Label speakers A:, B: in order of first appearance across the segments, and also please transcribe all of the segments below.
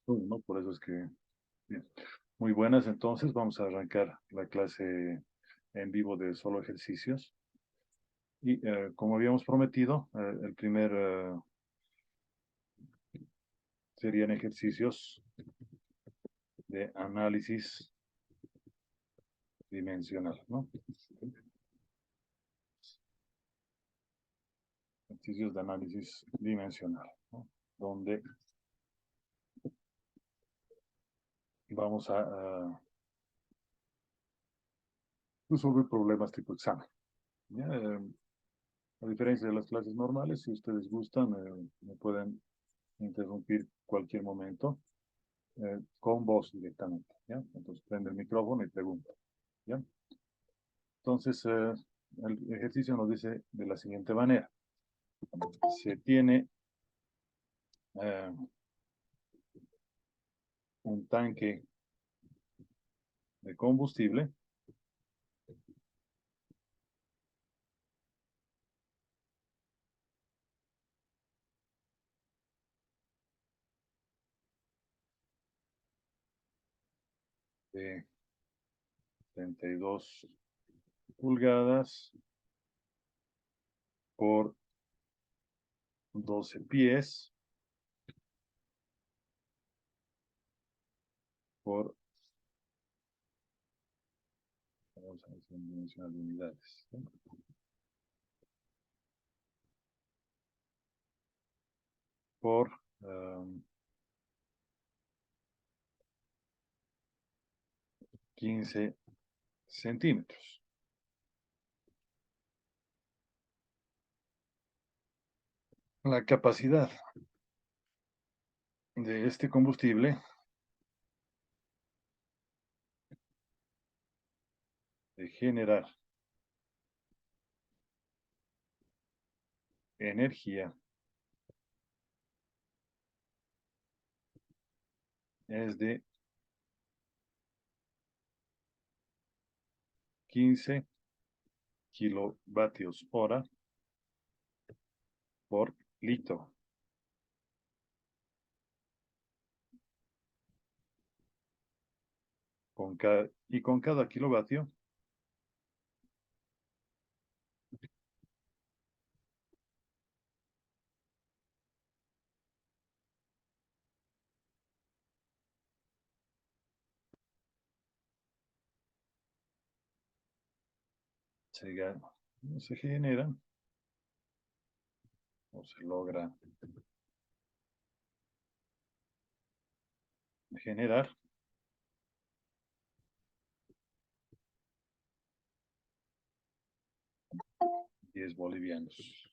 A: ¿no? Por eso es que, bien. Muy buenas, entonces vamos a arrancar la clase en vivo de solo ejercicios. Y como habíamos prometido, el primer serían ejercicios de análisis dimensional, ¿no? Ejercicios de análisis dimensional, ¿no? Donde vamos a resolver problemas tipo examen. ¿Ya? A diferencia de las clases normales, si ustedes gustan, me pueden interrumpir cualquier momento con voz directamente, ¿ya? Entonces prende el micrófono y pregunta, ¿ya? Entonces, el ejercicio nos dice de la siguiente manera. Se tiene eh, un tanque de combustible de 32 pulgadas por 12 pies por, vamos a decir, en dimensional de unidades, ¿no? Por 15 centímetros. La capacidad de este combustible de generar energía es de 15 kilovatios hora por litro. Y con cada kilovatio se genera o se logra generar 10 bolivianos.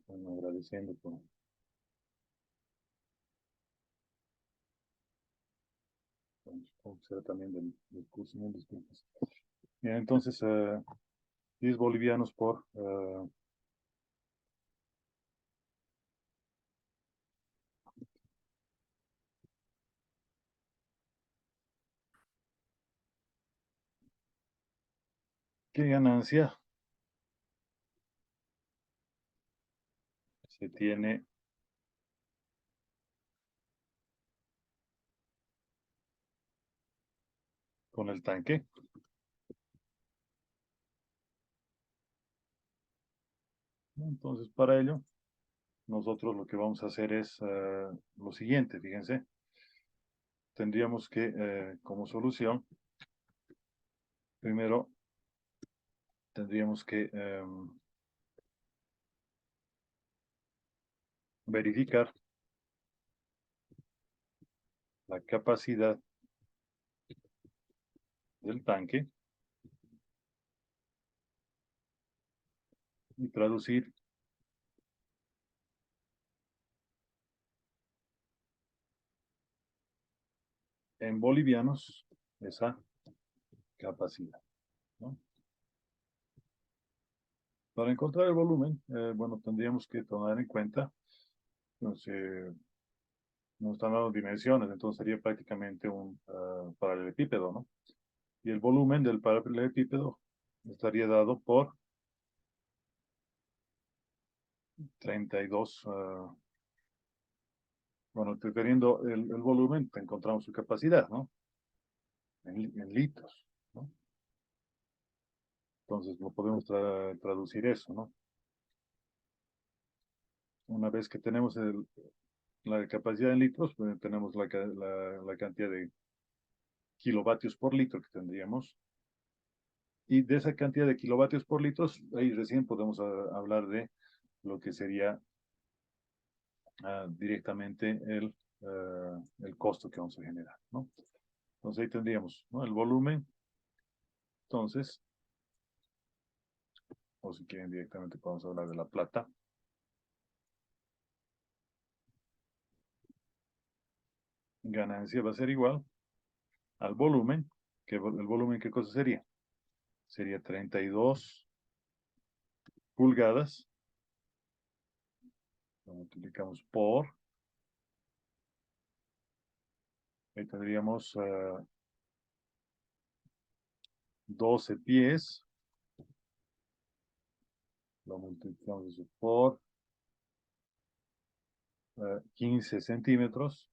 A: Bueno, agradeciendo por ser también del curso, mil disculpas. Bien, entonces, 10 bolivianos por ¿qué ganancia se tiene con el tanque? Entonces, para ello, nosotros lo que vamos a hacer es lo siguiente, fíjense. Tendríamos que, como solución, primero tendríamos que verificar la capacidad del tanque y traducir en bolivianos esa capacidad, ¿no? Para encontrar el volumen, bueno, tendríamos que tomar en cuenta Entonces, no están dando dimensiones, entonces sería prácticamente un paralelepípedo, ¿no? Y el volumen del paralelepípedo estaría dado por 32, bueno, teniendo el volumen, encontramos su capacidad, ¿no? En litros, ¿no? Entonces, lo podemos traducir eso, ¿no? Una vez que tenemos la capacidad en litros, pues tenemos la cantidad de kilovatios por litro que tendríamos. Y de esa cantidad de kilovatios por litros, ahí recién podemos hablar de lo que sería directamente el costo que vamos a generar, ¿no? Entonces ahí tendríamos, ¿no? El volumen, entonces, o si quieren directamente podemos hablar de la plata. Ganancia va a ser igual al volumen, que el volumen, ¿qué cosa sería? Sería 32 pulgadas, lo multiplicamos por, ahí tendríamos 12 pies, lo multiplicamos eso por 15 centímetros,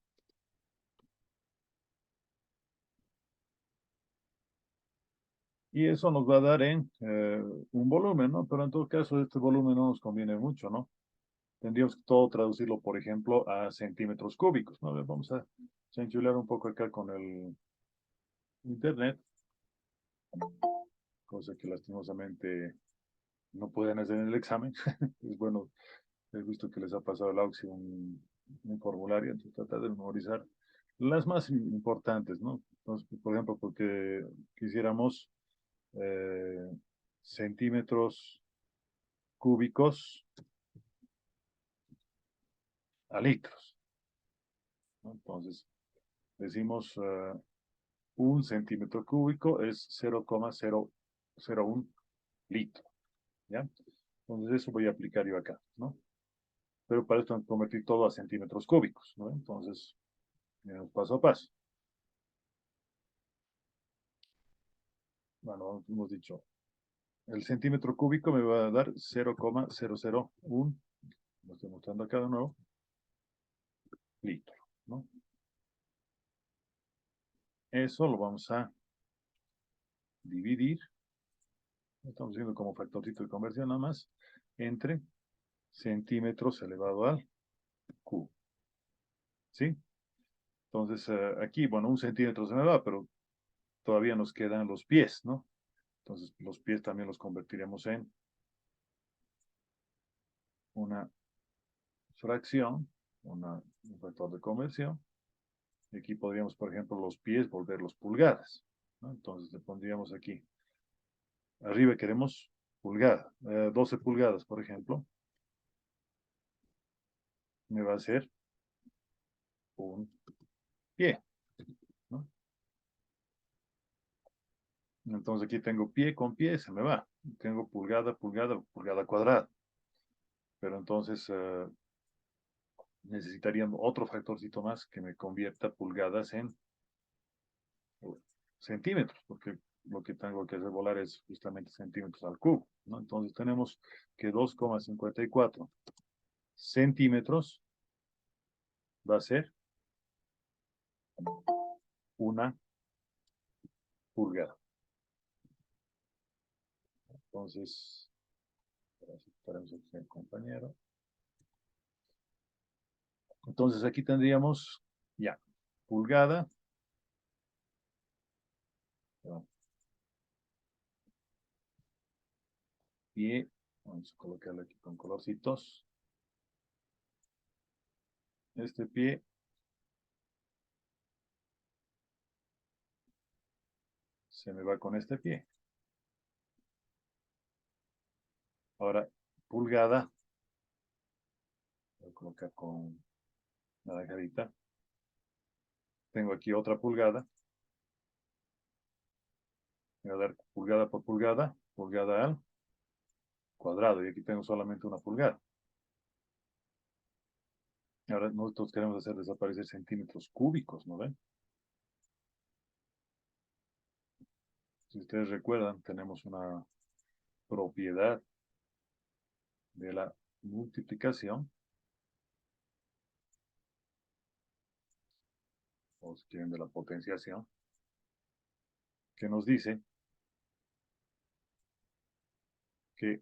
A: y eso nos va a dar en un volumen, ¿no? Pero en todo caso, este volumen no nos conviene mucho, ¿no? Tendríamos que todo traducirlo, por ejemplo, a centímetros cúbicos, ¿no? A ver, vamos a chanchular un poco acá con el internet, cosa que lastimosamente no pueden hacer en el examen. Es bueno, he visto que les ha pasado al AUXI un formulario, entonces tratar de memorizar las más importantes, ¿no? Entonces, por ejemplo, porque quisiéramos eh, centímetros cúbicos a litros, ¿no? Entonces, decimos un centímetro cúbico es 0,001 litro, ¿ya? Entonces, eso voy a aplicar yo acá, ¿no? Pero para esto tengo que convertir todo a centímetros cúbicos, ¿no? Entonces, paso a paso. Bueno, hemos dicho, el centímetro cúbico me va a dar 0,001, lo estoy mostrando acá de nuevo, litro, ¿no? Eso lo vamos a dividir, estamos viendo como factorcito de conversión nada más, entre centímetros elevado al cubo, ¿sí? Entonces, aquí, bueno, un centímetro se me va, pero todavía nos quedan los pies, ¿no? Entonces, los pies también los convertiremos en una fracción, un factor de conversión. Y aquí podríamos, por ejemplo, los pies volverlos pulgadas, ¿no? Entonces, le pondríamos aquí. Arriba queremos pulgada, 12 pulgadas, por ejemplo. Me va a hacer un pie, ¿no? Entonces aquí tengo pie con pie, se me va. Tengo pulgada, pulgada, pulgada cuadrada. Pero entonces necesitaría otro factorcito más que me convierta pulgadas en centímetros, porque lo que tengo que hacer volar es justamente centímetros al cubo, ¿no? Entonces tenemos que 2,54 centímetros va a ser una pulgada. Entonces, esperemos aquí al compañero. Entonces aquí tendríamos ya pulgada, perdón, pie, vamos a colocarle aquí con colorcitos. Este pie se me va con este pie. Ahora, pulgada, voy a colocar con naranjadita. Tengo aquí otra pulgada. Voy a dar pulgada por pulgada, pulgada al cuadrado. Y aquí tengo solamente una pulgada. Ahora nosotros queremos hacer desaparecer centímetros cúbicos, ¿no ven? Si ustedes recuerdan, tenemos una propiedad de la multiplicación, o si quieren de la potenciación, que nos dice que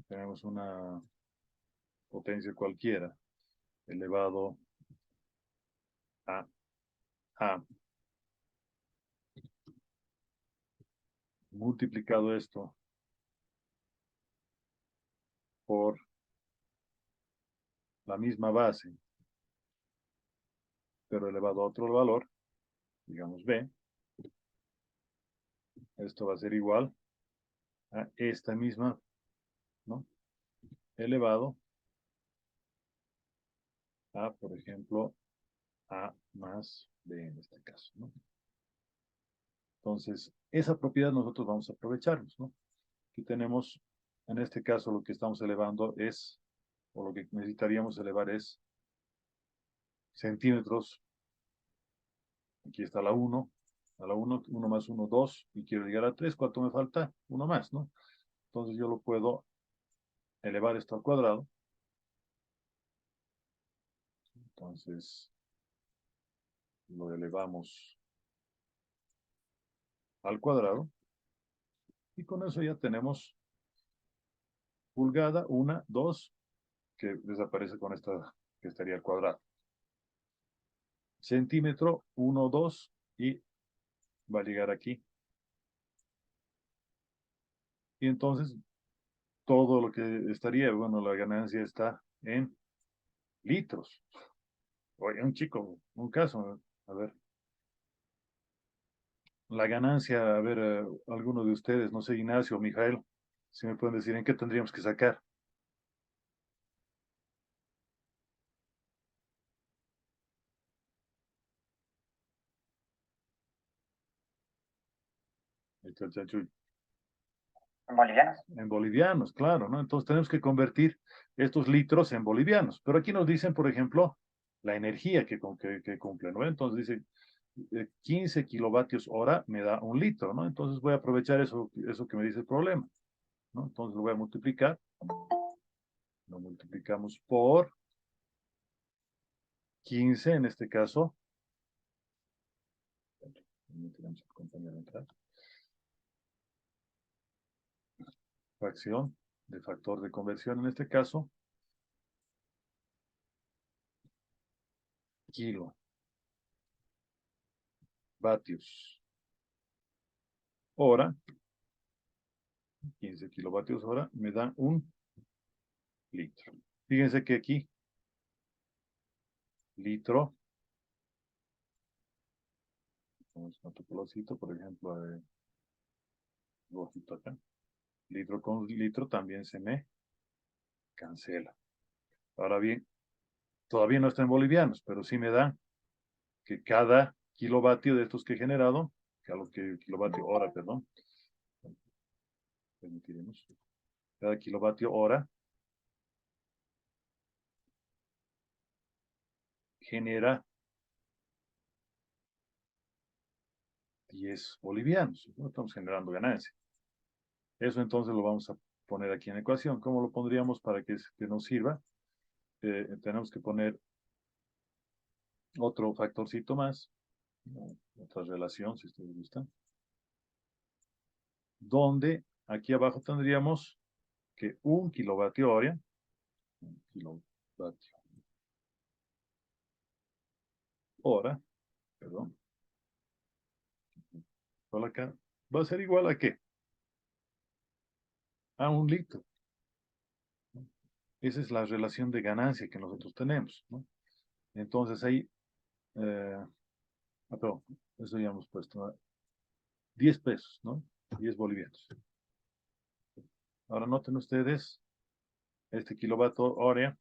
A: tenemos una potencia cualquiera elevado a multiplicado esto por la misma base, pero elevado a otro valor, digamos b, esto va a ser igual a esta misma, ¿no? Elevado a, por ejemplo, a más b en este caso, ¿no? Entonces, esa propiedad nosotros vamos a aprovecharnos, ¿no? Aquí tenemos, en este caso, lo que estamos elevando es, o lo que necesitaríamos elevar es centímetros. Aquí está la 1, a la 1, 1 más 1, 2, y quiero llegar a 3, ¿cuánto me falta? 1 más, ¿no? Entonces yo lo puedo elevar esto al cuadrado. Entonces, lo elevamos al cuadrado, y con eso ya tenemos pulgada, 1, 2, que desaparece con esta, que estaría al cuadrado. Centímetro, 1, 2, y va a llegar aquí. Y entonces, todo lo que estaría, bueno, la ganancia está en litros. Oye, un chico, un caso, a ver. La ganancia, a ver, alguno de ustedes, no sé, Ignacio o Mijael, si me pueden decir en qué tendríamos que sacar. Ahí está el chanchullo.
B: ¿En bolivianos?
A: En bolivianos, claro, ¿no? Entonces tenemos que convertir estos litros en bolivianos. Pero aquí nos dicen, por ejemplo, la energía que cumple, ¿no? Entonces dice, 15 kilovatios hora me da un litro, ¿no? Entonces voy a aprovechar eso que me dice el problema, ¿no? Entonces lo voy a multiplicar. Lo multiplicamos por 15, en este caso. Tenemos que compañero entrar. Fracción de factor de conversión, en este caso, kilovatios hora, 15 kilovatios hora, me dan un litro. Fíjense que aquí, litro, vamos a otro colorcito, por ejemplo, rojito acá. Litro con litro también se me cancela. Ahora bien, todavía no está en bolivianos, pero sí me da que cada kilovatio de estos que he generado, kilovatio hora, perdón, permitiremos, cada kilovatio hora genera 10 bolivianos. No estamos generando ganancia. Eso entonces lo vamos a poner aquí en la ecuación. ¿Cómo lo pondríamos para que nos sirva? Tenemos que poner otro factorcito más, otra relación, si ustedes gustan, donde aquí abajo tendríamos que un kilovatio hora, perdón, por acá, va a ser igual a ¿qué? A un litro. Esa es la relación de ganancia que nosotros tenemos, ¿no? Entonces ahí, perdón, eso ya hemos puesto, 10 pesos, ¿no? 10 bolivianos. Ahora noten ustedes, este kilovatio hora,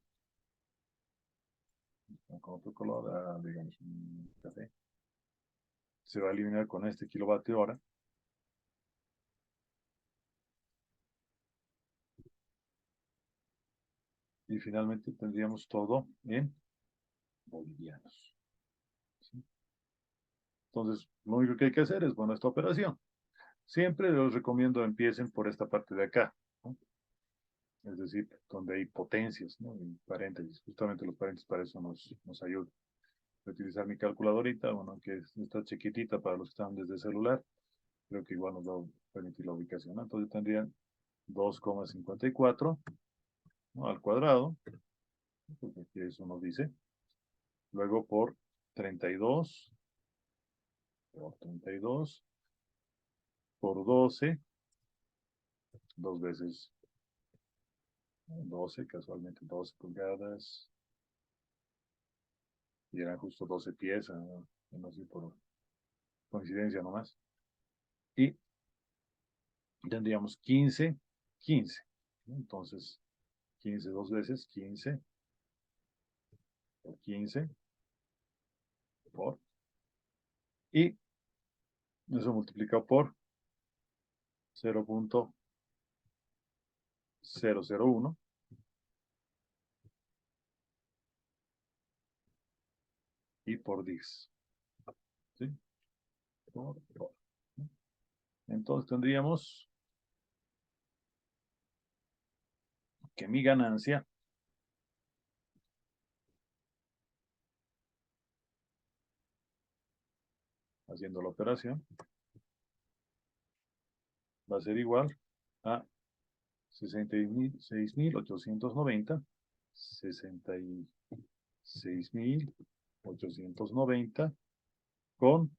A: con otro color, digamos, un café, se va a eliminar con este kilovatio hora. Y finalmente tendríamos todo en bolivianos. ¿Sí? Entonces, lo único que hay que hacer es, bueno, esta operación. Siempre les recomiendo empiecen por esta parte de acá, ¿no? Es decir, donde hay potencias, ¿no? Y paréntesis. Justamente los paréntesis para eso nos ayudan. Voy a utilizar mi calculadorita, bueno, que está chiquitita para los que están desde celular. Creo que igual nos va a permitir la ubicación, ¿no? Entonces tendrían 2,54, ¿no? Al cuadrado, porque aquí eso nos dice. Luego por 32, por 32, por 12, dos veces 12, casualmente 12 pulgadas, y eran justo 12 pies, no sé, por coincidencia nomás. Y tendríamos 15, 15. ¿No? Entonces, 15 dos veces, 15 por 15 por, y eso multiplicado por 0,001 y por 10. ¿Sí? Por. Entonces tendríamos que mi ganancia haciendo la operación va a ser igual a 66.890, 66.890 con,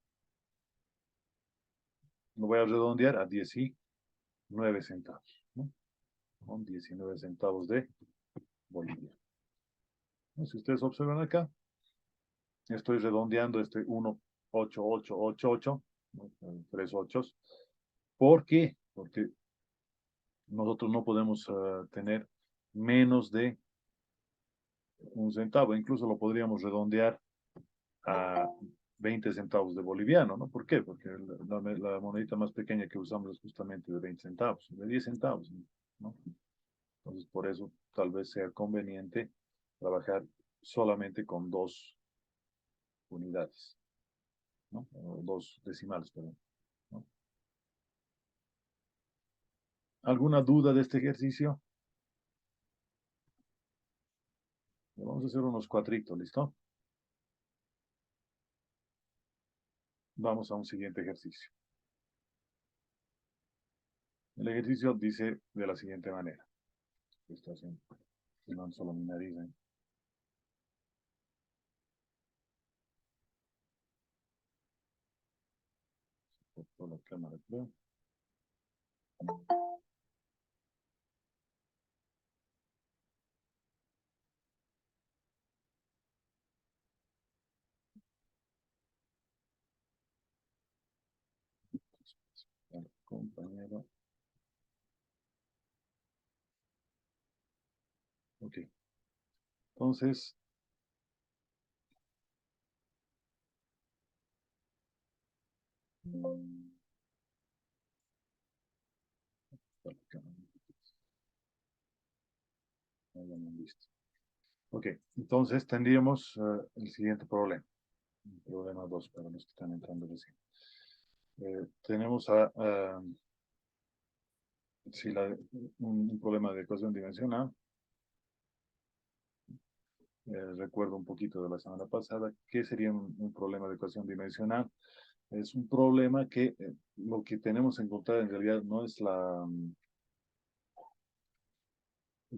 A: lo voy a redondear a 19 centavos, ¿no? Con 19 centavos de Bolivia. Si ustedes observan acá, estoy redondeando este 1,8888, ¿no? 3 ochos. ¿Por qué? Porque nosotros no podemos tener menos de un centavo, incluso lo podríamos redondear a 20 centavos de boliviano, ¿no? ¿Por qué? Porque la monedita más pequeña que usamos es justamente de 20 centavos, de 10 centavos, ¿no? Entonces, por eso tal vez sea conveniente trabajar solamente con dos unidades, ¿no? O dos decimales, perdón, ¿no? ¿Alguna duda de este ejercicio? Vamos a hacer unos cuatritos, ¿listo? Vamos a un siguiente ejercicio. El ejercicio dice de la siguiente manera. Esto así, no solo mi nariz, ¿eh? Por la cámara, creo. El compañero. Ok. Entonces, listo. Ok, entonces tendríamos el siguiente problema. El problema 2 para los que están entrando recién. Tenemos si un problema de ecuación dimensional. Recuerdo un poquito de la semana pasada. ¿Qué sería un problema de ecuación dimensional? Es un problema que lo que tenemos que encontrar en realidad no es la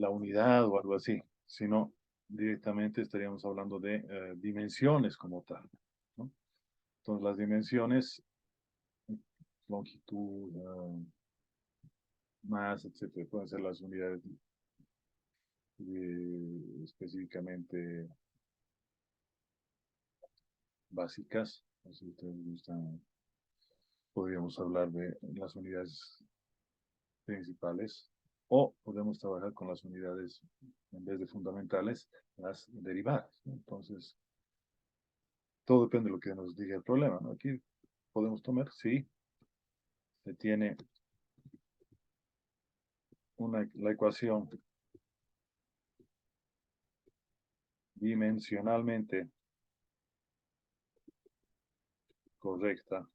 A: unidad o algo así, sino directamente estaríamos hablando de dimensiones como tal, ¿no? Entonces las dimensiones, longitud, masa, etcétera, pueden ser las unidades específicamente básicas. Si ustedes gustan, podríamos hablar de las unidades principales o podemos trabajar con las unidades, en vez de fundamentales, las derivadas, ¿no? Entonces, todo depende de lo que nos diga el problema, ¿no? Aquí podemos tomar, sí, se tiene la ecuación dimensionalmente correcta,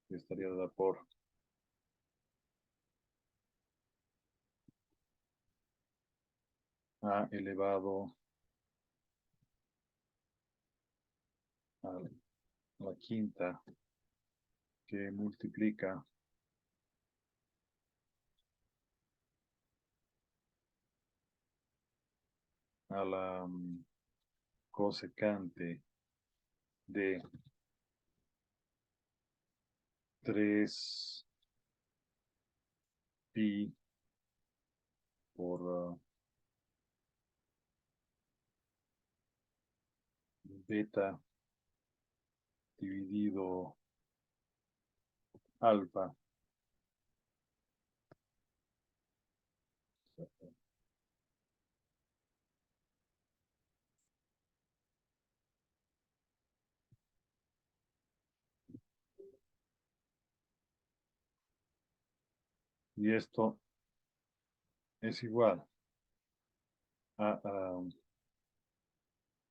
A: que estaría dada por a elevado a la quinta, que multiplica a la cosecante de 3 pi por beta dividido alfa. Y esto es igual a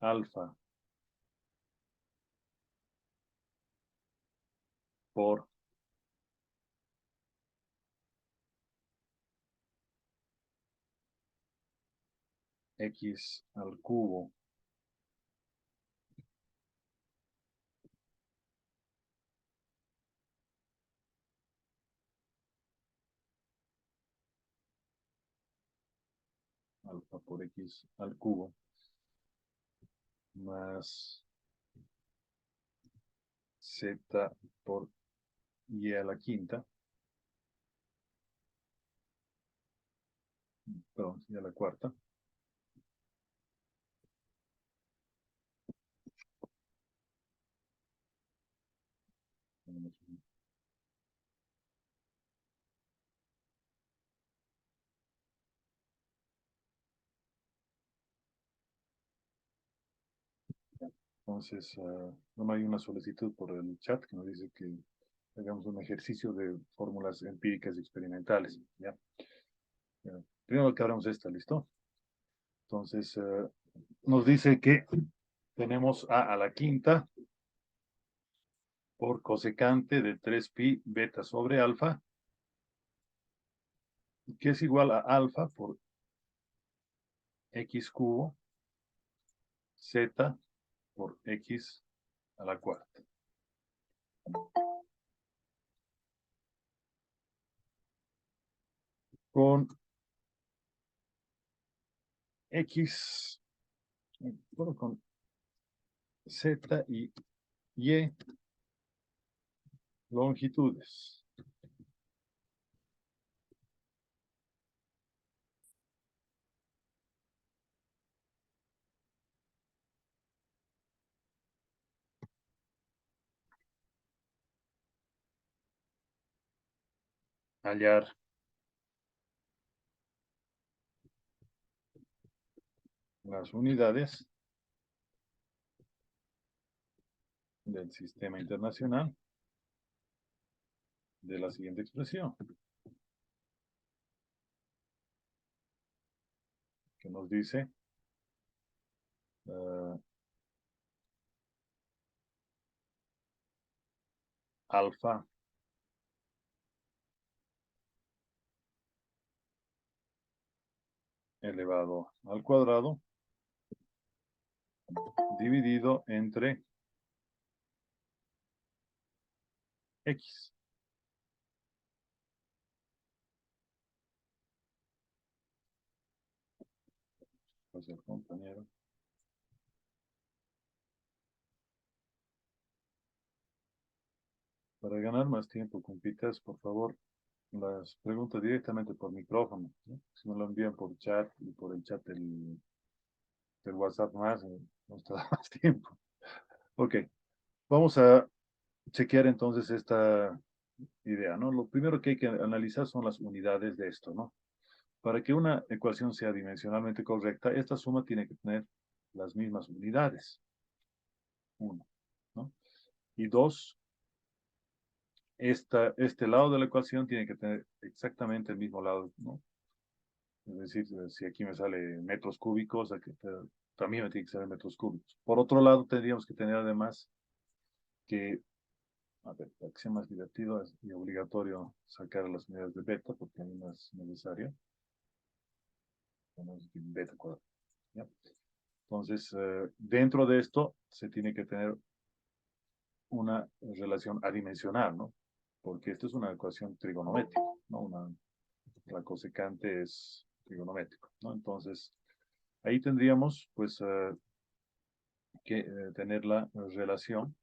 A: alfa por x al cubo alfa por x al cubo más z por y a la quinta, perdón, y a la cuarta, entonces no hay una solicitud por el chat que nos dice que hagamos un ejercicio de fórmulas empíricas y experimentales, ¿ya? Primero que abramos esta, ¿listo? Entonces, nos dice que tenemos a la quinta por cosecante de 3 pi beta sobre alfa, que es igual a alfa por x cubo z por x a la cuarta. Con x, bueno, con z y y longitudes. Hallar las unidades del sistema internacional de la siguiente expresión, que nos dice alfa elevado al cuadrado dividido entre x. Pues el compañero. Para ganar más tiempo, compitas, por favor, las preguntas directamente por micrófono, ¿no? Si me lo envían por chat y por el chat del WhatsApp más, nos da más tiempo. Ok, vamos a chequear entonces esta idea, ¿no? Lo primero que hay que analizar son las unidades de esto, ¿no? Para que una ecuación sea dimensionalmente correcta, esta suma tiene que tener las mismas unidades. Uno, ¿no? Y dos, este lado de la ecuación tiene que tener exactamente el mismo lado, ¿no? Es decir, si aquí me sale metros cúbicos, aquí, también me tiene que salir metros cúbicos. Por otro lado, tendríamos que tener además que, a ver, para que sea más divertido es y obligatorio sacar las unidades de beta, porque ahí no es necesario. Ponemos aquí beta cuadrado. ¿Ya? Entonces, dentro de esto se tiene que tener una relación adimensional, ¿no? Porque esto es una ecuación trigonométrica, ¿no? La cosecante es trigonométrico, ¿no? Entonces, ahí tendríamos, pues, que tener la relación.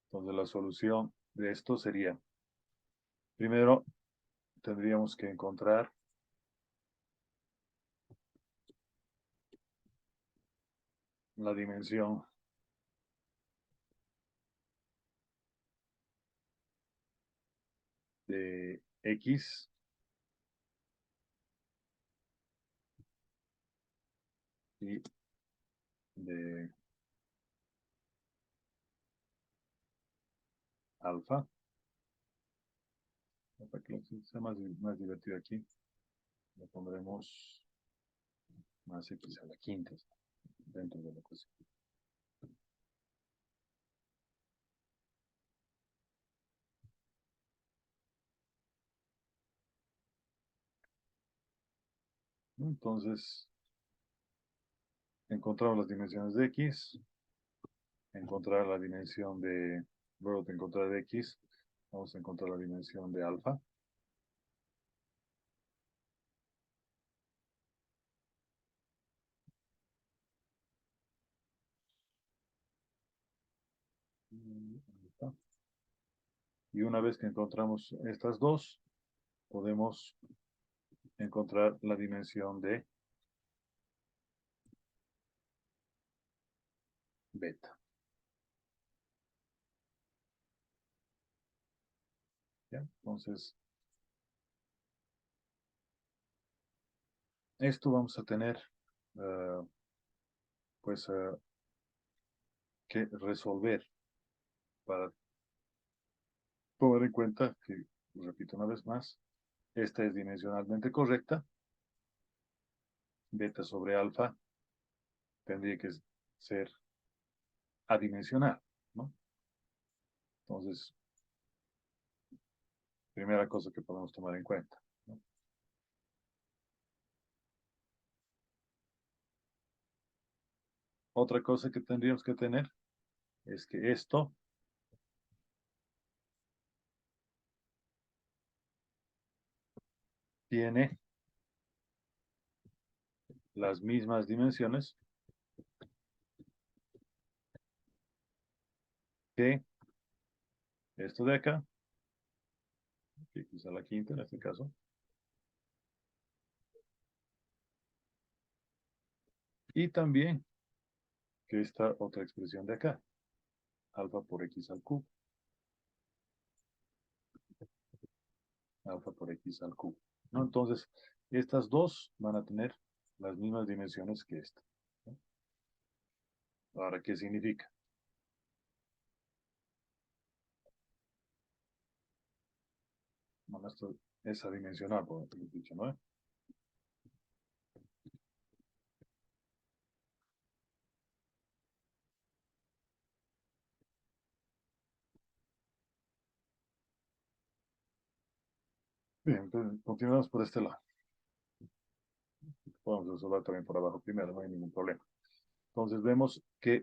A: Entonces, la solución de esto sería, primero, tendríamos que encontrar la dimensión de X y de alfa. Para que sea más divertido aquí, le pondremos más X a la quinta dentro de la ecuación. Entonces, encontramos las dimensiones de X, encontrar la dimensión de, luego de encontrar X, vamos a encontrar la dimensión de alfa. Y una vez que encontramos estas dos, podemos encontrar la dimensión de beta. ¿Ya? Entonces, esto vamos a tener uh, pues que resolver para tomar en cuenta que, repito una vez más, esta es dimensionalmente correcta. Beta sobre alfa tendría que ser adimensional, ¿no? Entonces, primera cosa que podemos tomar en cuenta, ¿no? Otra cosa que tendríamos que tener es que esto tiene las mismas dimensiones que esto de acá, que X a la quinta en este caso, y también que esta otra expresión de acá, alfa por X al cubo, alfa por X al cubo, ¿no? Entonces, estas dos van a tener las mismas dimensiones que esta, ¿no? Ahora, ¿qué significa? Bueno, esto es adimensional, por lo dicho, ¿no? Bien, entonces continuamos por este lado. Podemos resolver también por abajo primero, no hay ningún problema. Entonces vemos que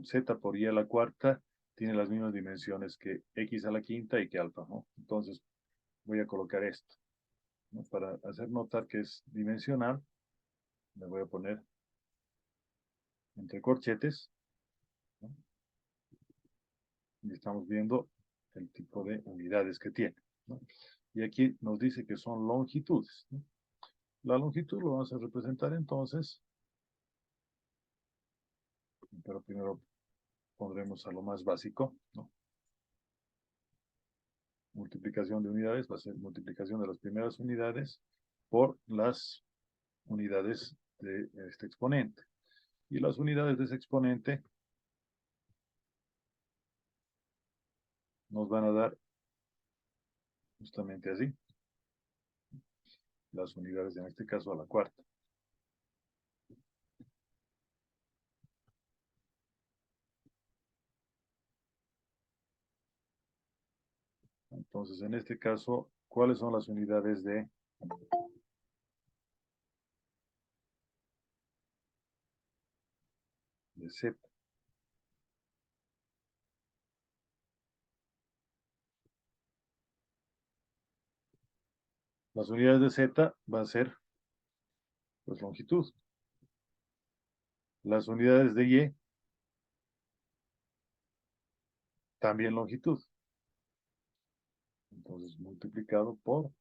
A: Z por Y a la cuarta tiene las mismas dimensiones que X a la quinta y que alfa, ¿no? Entonces voy a colocar esto, ¿no? Para hacer notar que es dimensional, le voy a poner entre corchetes, ¿no? Y estamos viendo el tipo de unidades que tiene, ¿no? Y aquí nos dice que son longitudes, ¿no? La longitud lo vamos a representar entonces, pero primero pondremos a lo más básico, ¿no? Multiplicación de unidades va a ser multiplicación de las primeras unidades por las unidades de este exponente. Y las unidades de ese exponente nos van a dar justamente así, las unidades en este caso a la cuarta. Entonces, en este caso, ¿cuáles son las unidades de Z? Las unidades de Z van a ser, pues, longitud. Las unidades de Y, también longitud. Entonces, multiplicado por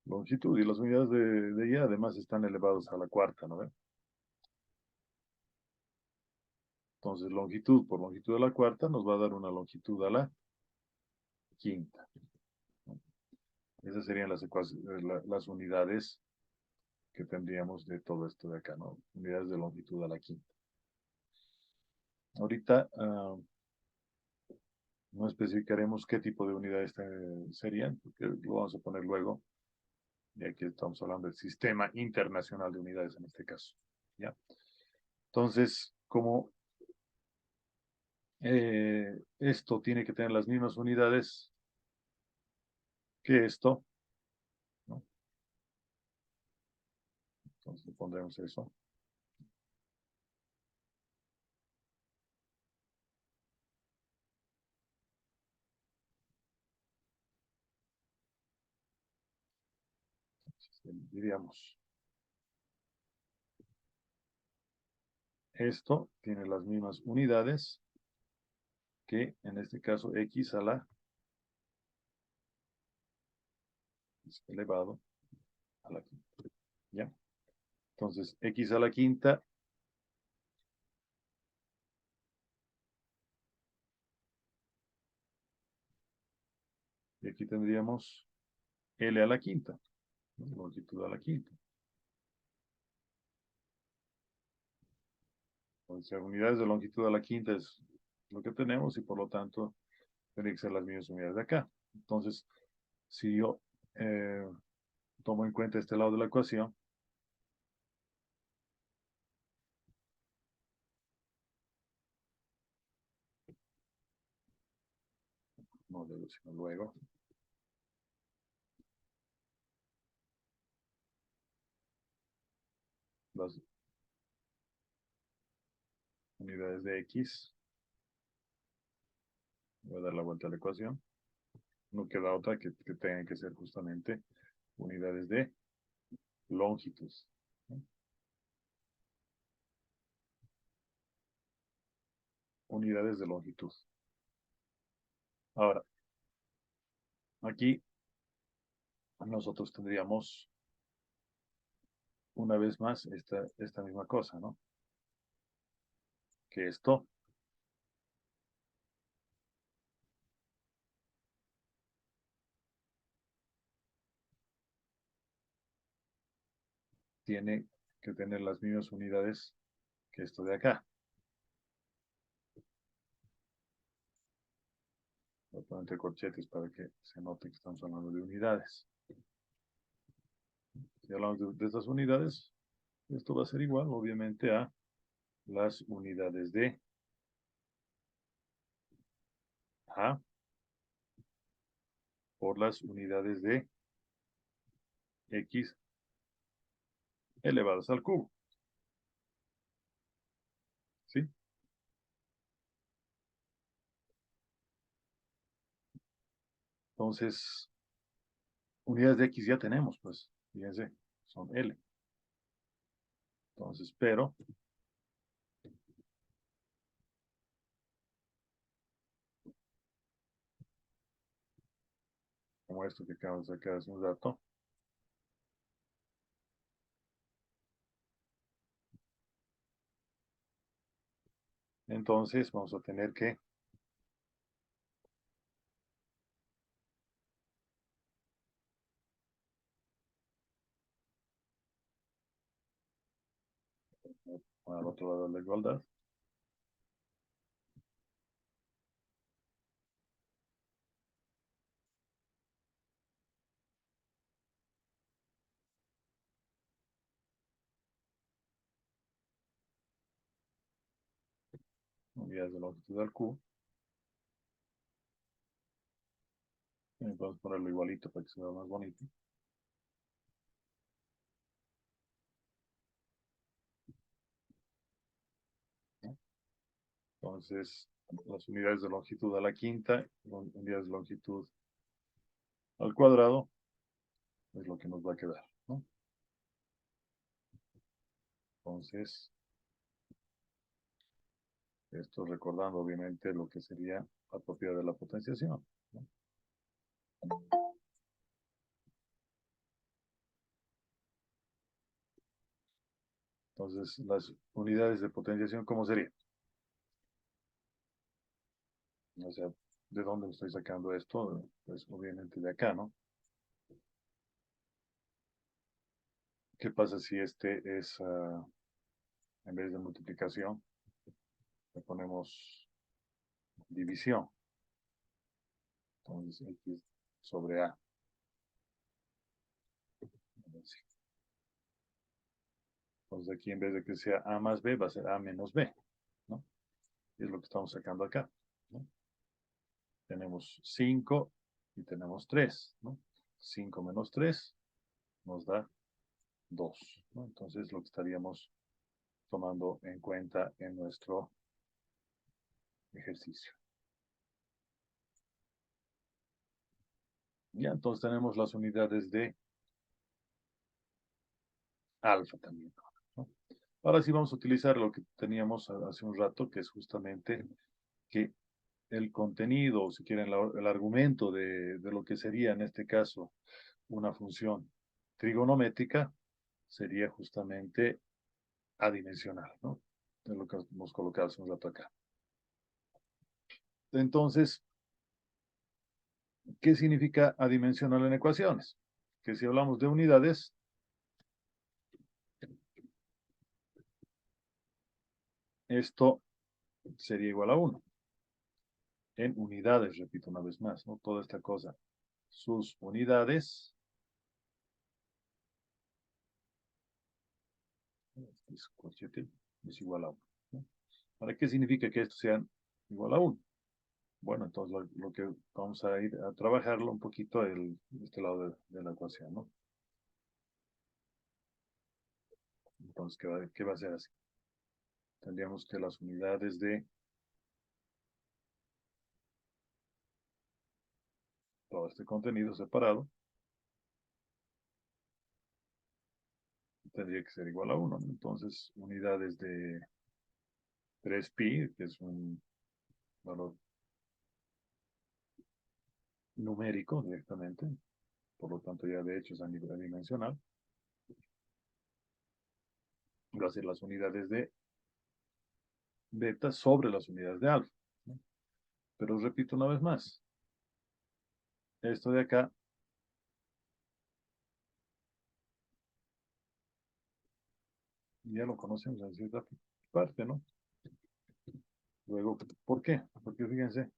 A: longitud. Y las unidades de Y además están elevados a la cuarta, ¿no ven? Entonces, longitud por longitud a la cuarta nos va a dar una longitud a la quinta. Esas serían las unidades que tendríamos de todo esto de acá, ¿no? Unidades de longitud a la quinta. Ahorita no especificaremos qué tipo de unidades serían, porque lo vamos a poner luego. Y aquí estamos hablando del Sistema Internacional de Unidades en este caso. ¿Ya? Entonces, como esto tiene que tener las mismas unidades que esto, ¿no? Entonces pondremos eso. Diríamos, esto tiene las mismas unidades que en este caso x a la elevado a la quinta. ¿Ya? Entonces, x a la quinta y aquí tendríamos L a la quinta, ¿no? Longitud a la quinta. Entonces, unidades de longitud a la quinta es lo que tenemos y por lo tanto tendría que ser las mismas unidades de acá. Entonces, si yo tomo en cuenta este lado de la ecuación, no luego, sino luego, las unidades de x, voy a dar la vuelta a la ecuación, no queda otra que tengan que ser justamente unidades de longitud, ¿no? Unidades de longitud. Ahora, aquí nosotros tendríamos una vez más esta misma cosa, ¿no? Que esto tiene que tener las mismas unidades que esto de acá. Voy a poner entre corchetes para que se note que estamos hablando de unidades. Si hablamos de estas unidades, esto va a ser igual, obviamente, a las unidades de A por las unidades de X elevadas al cubo. ¿Sí? Entonces, unidades de X ya tenemos, pues, fíjense, son L. Entonces, pero, como esto que acabamos de sacar hace un rato, entonces vamos a tener que al otro lado de la igualdad. unidades de longitud al Q. Y podemos ponerlo igualito para que se vea más bonito. ¿No? Entonces, las unidades de longitud a la quinta, unidades de longitud al cuadrado, es lo que nos va a quedar, ¿no? Entonces, esto recordando obviamente lo que sería la propiedad de la potenciación, ¿no? Entonces, las unidades de potenciación, ¿cómo serían? O sea, ¿de dónde estoy sacando esto? Pues obviamente de acá, ¿no? ¿Qué pasa si este es, en vez de multiplicación, le ponemos división? Entonces, X sobre A. Entonces, aquí en vez de que sea A más B, va a ser A menos B, ¿no? Y es lo que estamos sacando acá, ¿no? Tenemos 5 y tenemos 3, ¿no? 5 menos 3 nos da 2, ¿no? Entonces, lo que estaríamos tomando en cuenta en nuestro ejercicio. Ya, entonces tenemos las unidades de alfa también, ¿no? Ahora sí vamos a utilizar lo que teníamos hace un rato, que es justamente que el contenido, o si quieren, el argumento de lo que sería en este caso una función trigonométrica, sería justamente adimensional, ¿no? Es lo que hemos colocado hace un rato acá. Entonces, ¿qué significa adimensional en ecuaciones? Que si hablamos de unidades, esto sería igual a 1. En unidades, repito una vez más, ¿no? Toda esta cosa. Sus unidades es igual a 1, ¿no? ¿Para qué significa que esto sea igual a 1? Bueno, entonces lo que vamos a ir a trabajarlo un poquito este lado de la ecuación, ¿no? Entonces, ¿qué va a ser así? Tendríamos que las unidades de todo este contenido separado tendría que ser igual a 1, ¿no? Entonces, unidades de 3pi, que es un valor numérico directamente, por lo tanto ya de hecho es a nivel dimensional, va a ser las unidades de beta sobre las unidades de alfa, ¿no? Pero repito una vez más, esto de acá ya lo conocemos en cierta parte, ¿no? Luego, ¿por qué? Porque fíjense,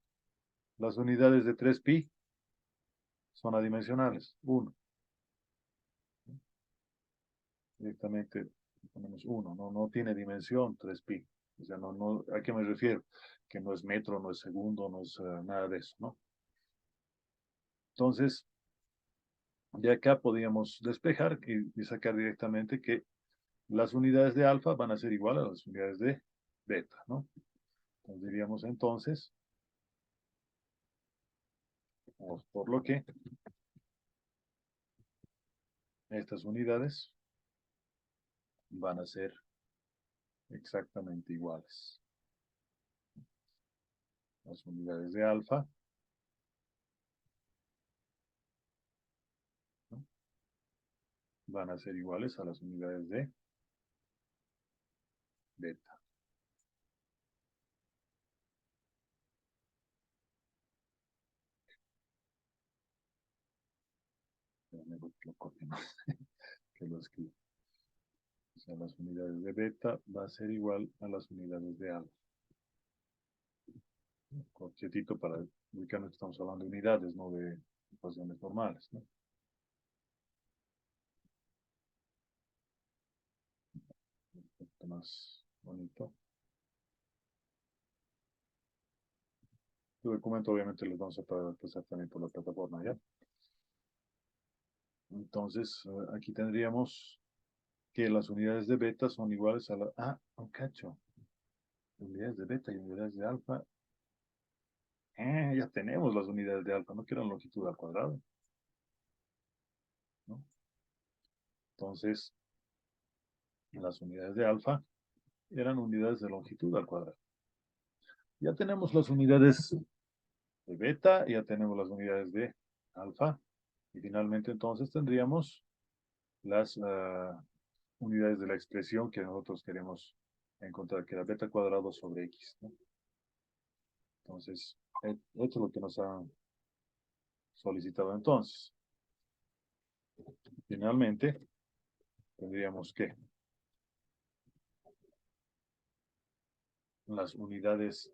A: las unidades de 3pi son adimensionales, 1. Directamente ponemos 1, no tiene dimensión 3pi. O sea, ¿a qué me refiero? Que no es metro, no es segundo, no es nada de eso, ¿no? Entonces, de acá podríamos despejar y sacar directamente que las unidades de alfa van a ser igual a las unidades de beta, ¿no? Entonces diríamos entonces, por lo que estas unidades van a ser exactamente iguales. Las unidades de alfa, ¿no? Van a ser iguales a las unidades de beta. Lo copio, ¿no? Que lo escribo. O sea, las unidades de beta va a ser igual a las unidades de alfa. Corchetito para ubicarnos que estamos hablando de unidades, no de ecuaciones normales, ¿no? Un poquito más bonito. Este documento obviamente los vamos a pasar también por la plataforma, ¿ya? Entonces, aquí tendríamos que las unidades de beta son iguales a la... Ah, un cacho. Unidades de beta y unidades de alfa. Ya tenemos las unidades de alfa, no quiero longitud al cuadrado, ¿no? Entonces, las unidades de alfa eran unidades de longitud al cuadrado. Ya tenemos las unidades de beta, ya tenemos las unidades de alfa, y finalmente entonces tendríamos las unidades de la expresión que nosotros queremos encontrar, que era beta cuadrado sobre x, ¿no? Entonces, esto es lo que nos han solicitado entonces. Finalmente, tendríamos que las unidades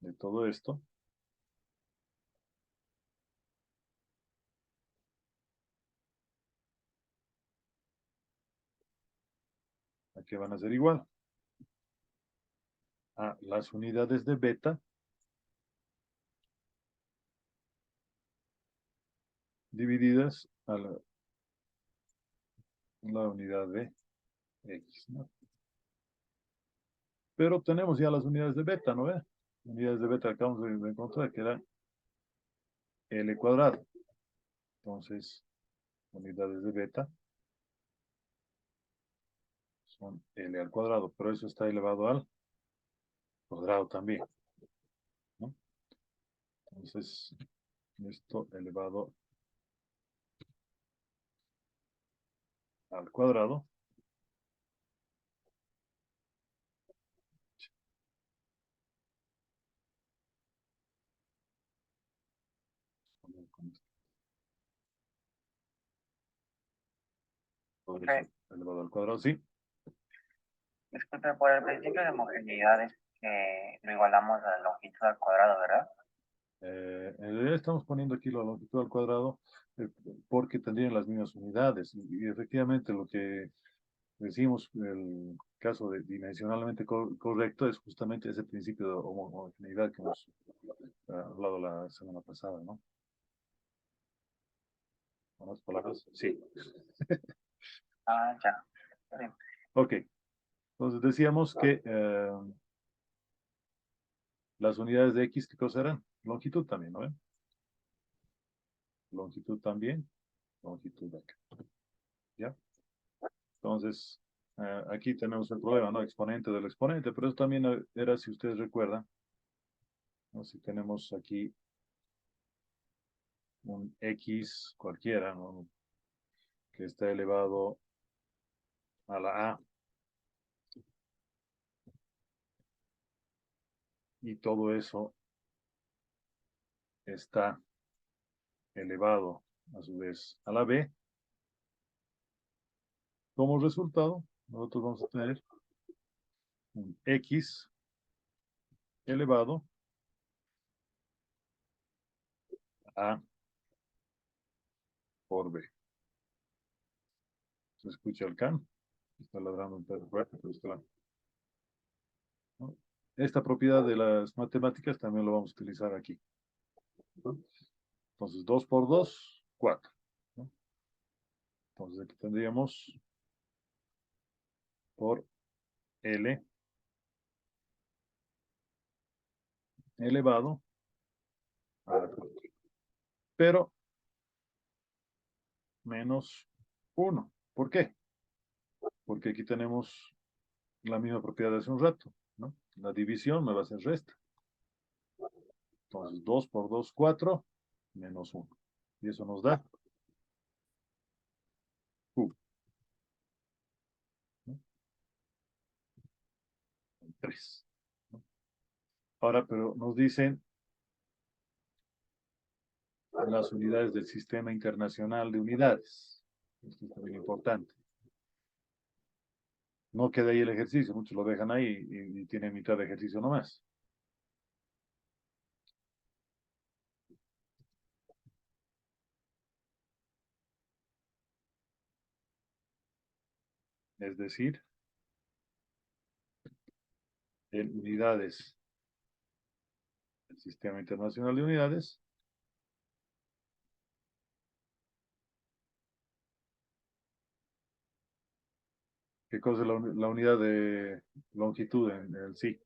A: de todo esto aquí van a ser igual a las unidades de beta divididas a la unidad de x, ¿no? Pero tenemos ya las unidades de beta, ¿no ve? Unidades de beta que acabamos de encontrar, que era L cuadrado. Entonces, unidades de beta son L al cuadrado, pero eso está elevado al cuadrado también, ¿no? Entonces, esto elevado al cuadrado. Todo
B: Ok,
A: eso elevado al cuadrado, sí.
B: disculpe, por el principio de homogeneidad es que lo igualamos a la longitud al cuadrado, ¿verdad?
A: En realidad estamos poniendo aquí la longitud al cuadrado eh, porque tendrían las mismas unidades. Y efectivamente lo que decimos, el caso de dimensionalmente correcto es justamente ese principio de homogeneidad que hemos hablado la semana pasada, ¿no? ¿Con las palabras? Sí.
B: Ah, ya. Está bien.
A: Ok. Entonces decíamos que las unidades de X, ¿qué cosa eran? Longitud también, ¿no ven? Longitud también, longitud de acá. ¿Ya? Entonces, aquí tenemos el problema, ¿no? Exponente del exponente, pero eso también era, si ustedes recuerdan, ¿no? Si tenemos aquí un X cualquiera, ¿no? Que está elevado a la A, y todo eso está elevado a su vez a la B, como resultado, nosotros vamos a tener un X elevado a por B. Se escucha el can, está ladrando un perro fuerte, pero está, ¿no? Esta propiedad de las matemáticas también lo vamos a utilizar aquí, ¿no? Entonces, 2 por 2, 4, ¿no? Entonces, aquí tendríamos por L elevado a la 4. Pero menos 1. ¿Por qué? Porque aquí tenemos la misma propiedad de hace un rato, ¿no? La división me va a hacer resta. Entonces, 2 por 2, 4, menos 1. Y eso nos da Q, ¿no? 3. ¿No? Ahora, pero nos dicen las unidades del Sistema Internacional de Unidades. Esto es muy importante. No queda ahí el ejercicio, muchos lo dejan ahí y tienen mitad de ejercicio nomás. Es decir, en unidades, el Sistema Internacional de Unidades, ¿qué cosa es la unidad de longitud en el sí?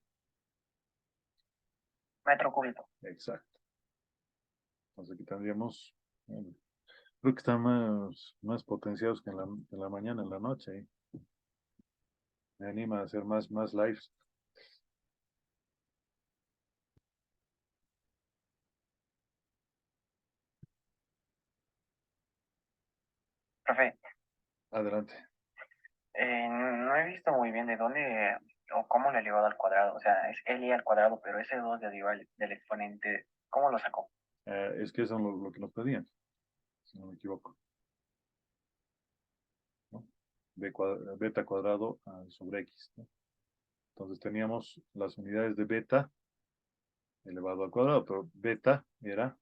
B: Metro cúbico.
A: Exacto. Entonces aquí tendríamos, bueno, creo que están más potenciados que en la mañana, en la noche. Me anima a hacer más lives.
B: Profe,
A: Adelante.
B: no he visto muy bien de dónde o cómo lo elevado al cuadrado. O sea, es L al cuadrado, pero ese 2 de arriba del exponente, ¿cómo lo sacó?
A: Es que eso es lo que nos pedían, si no me equivoco, ¿no? Beta cuadrado sobre X, ¿no? Entonces teníamos las unidades de beta elevado al cuadrado, pero beta era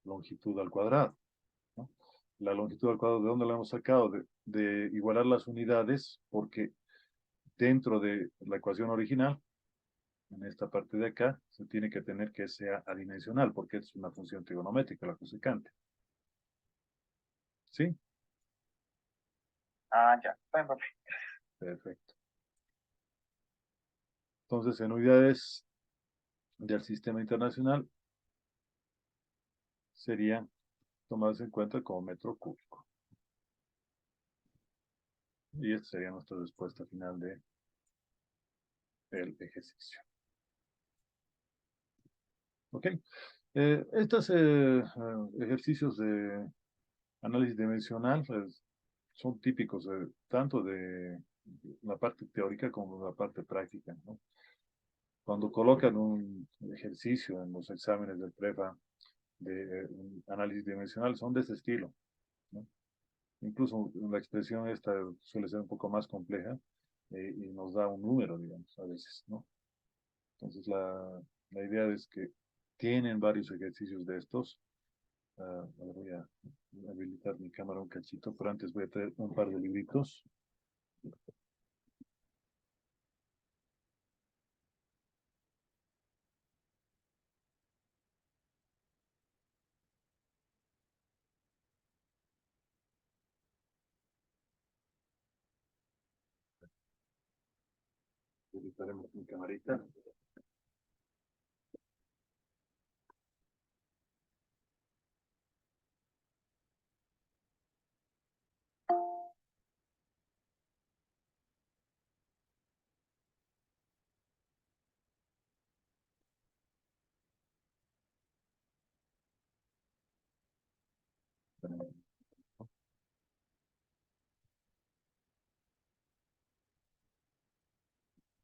A: longitud al cuadrado, ¿no? La longitud al cuadrado, ¿de dónde la hemos sacado? De igualar las unidades, porque dentro de la ecuación original, en esta parte de acá, se tiene que tener que sea adimensional, porque es una función trigonométrica, la cosecante. ¿Sí?
B: Ah, ya. Bueno, profe.
A: Perfecto. Entonces, en unidades del sistema internacional, sería tomarse en cuenta como metro cúbico. Y esta sería nuestra respuesta final del ejercicio. ¿Ok? Estos ejercicios de análisis dimensional pues, son típicos tanto de la parte teórica como de la parte práctica, ¿no? Cuando colocan un ejercicio en los exámenes del PREPA de análisis dimensional, son de ese estilo, ¿no? Incluso la expresión esta suele ser un poco más compleja y nos da un número, digamos, a veces, ¿no? Entonces la idea es que tienen varios ejercicios de estos. Voy a habilitar mi cámara un cachito, pero antes voy a traer un par de libritos. Habilitaremos mi camarita.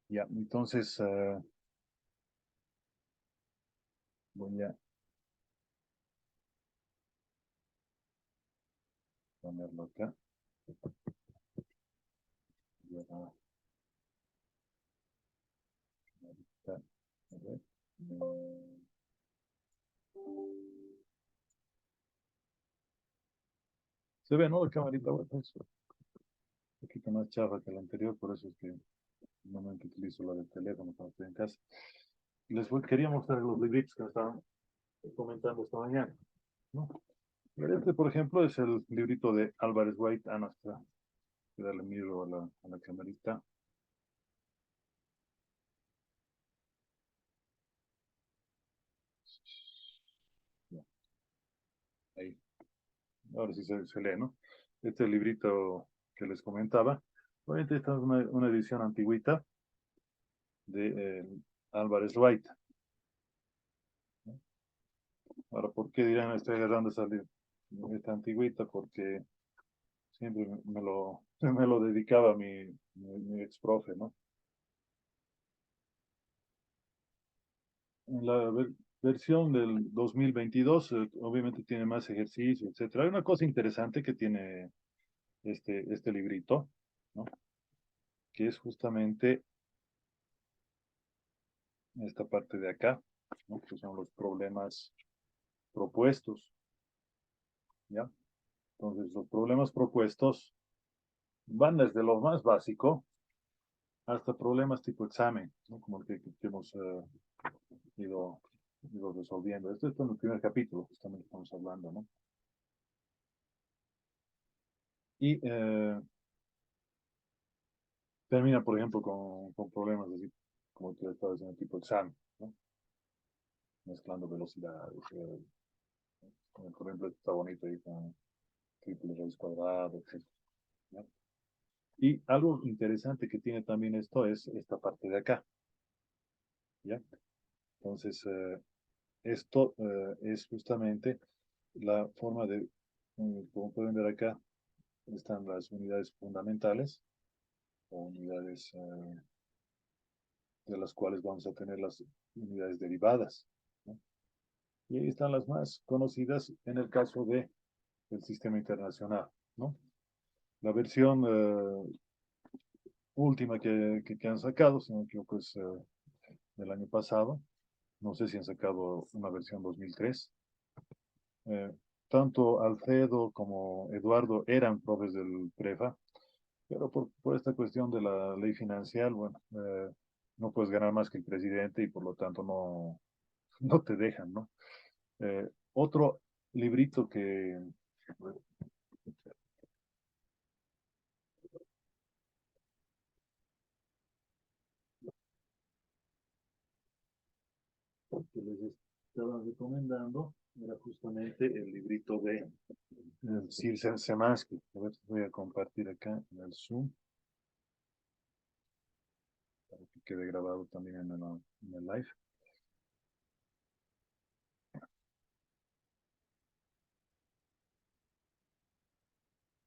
A: Ya, entonces voy a ponerlo acá. A ver. Se ve, ¿no? La camarita, bueno, es un poquito más chafa que la anterior, por eso es que normalmente utilizo la del teléfono cuando estoy en casa. Quería mostrar los libritos que me estaban comentando esta mañana, ¿no? Este, por ejemplo, es el librito de Álvarez White. Ah, no, está. Voy a darle miro a la camarita. Ya, ahí. Ahora sí se lee, ¿no? Este librito que les comentaba. Obviamente esta es una edición antigüita de Álvarez White, ¿no? Ahora, ¿por qué dirán estoy agarrando esta antigüita? Porque siempre me lo dedicaba mi ex profe, ¿no? En la versión del 2022, obviamente tiene más ejercicio, etcétera. Hay una cosa interesante que tiene este librito, ¿no? Que es justamente esta parte de acá, ¿no? Que son los problemas propuestos, ¿ya? Entonces, los problemas propuestos van desde lo más básico, hasta problemas tipo examen, ¿no? Como el que hemos ido, ido resolviendo. Esto es en el primer capítulo, justamente estamos hablando, ¿no? Y termina, por ejemplo, con problemas así, como tú estabas en el tipo examen, ¿no? Mezclando velocidades. Por ejemplo, esto está bonito ahí con triple raíz cuadrada, etc. ¿No? Y algo interesante que tiene también esto es esta parte de acá, ¿ya? Entonces, esto es justamente la forma de, como pueden ver acá, están las unidades fundamentales o unidades de las cuales vamos a tener las unidades derivadas, ¿no? Y ahí están las más conocidas en el caso de el sistema internacional, ¿no? La versión última que han sacado, si no me equivoco, es del año pasado. No sé si han sacado una versión 2003. Eh, Tanto Alfredo como Eduardo eran profes del PREFA, pero por esta cuestión de la ley financiera, bueno, no puedes ganar más que el presidente y por lo tanto no, no te dejan, ¿no? Otro librito que les estaba recomendando era justamente el librito de Sir Semansky. A ver, voy a compartir acá en el Zoom para que quede grabado también en el live.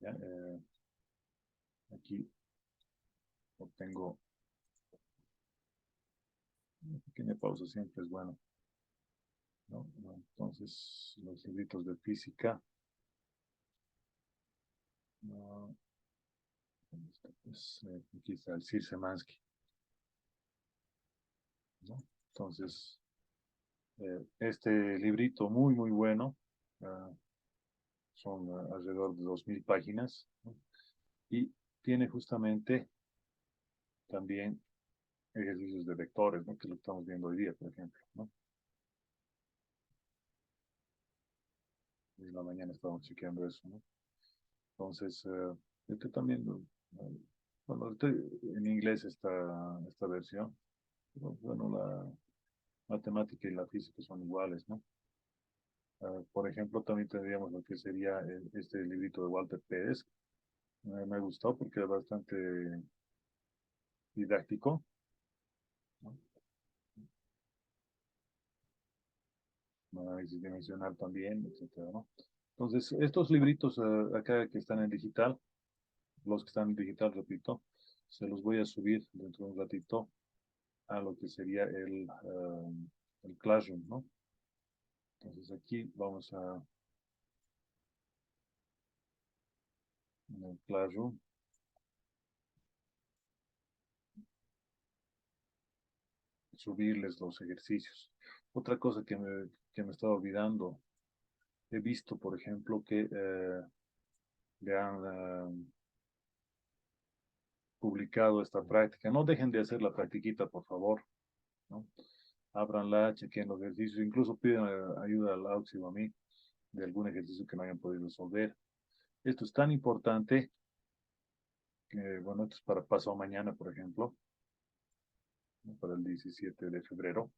A: ¿Ya? Aquí obtengo una pequeña pausa, siempre es bueno, ¿no? Entonces, los libritos de física. No, pues, aquí está el Sir Semansky, ¿no? Entonces, este librito muy, muy bueno. Uh, Son alrededor de 2000 páginas, ¿no? Y tiene justamente también ejercicios de vectores, ¿no? Que lo estamos viendo hoy día, por ejemplo, ¿no? En la mañana estábamos chequeando eso, ¿no? Entonces, este también, bueno, en inglés esta versión, pero, bueno, la matemática y la física son iguales, ¿no? Por ejemplo, también tendríamos lo que sería este librito de Walter Pérez. Me gustó porque es bastante didáctico, ¿no? Un análisis dimensional también, etcétera, ¿no? Entonces, estos libritos acá que están en digital, los que están en digital, repito, se los voy a subir dentro de un ratito a lo que sería el Classroom, ¿no? Entonces aquí vamos a, en el Classroom, subirles los ejercicios. Otra cosa que me estaba olvidando, he visto, por ejemplo, que le han publicado esta práctica. No dejen de hacer la practiquita, por favor, ¿no? Ábranla, chequen los ejercicios, incluso piden ayuda al Auxi o a mí de algún ejercicio que no hayan podido resolver. Esto es tan importante que, bueno, esto es para pasado mañana, por ejemplo, ¿no? Para el 17 de febrero.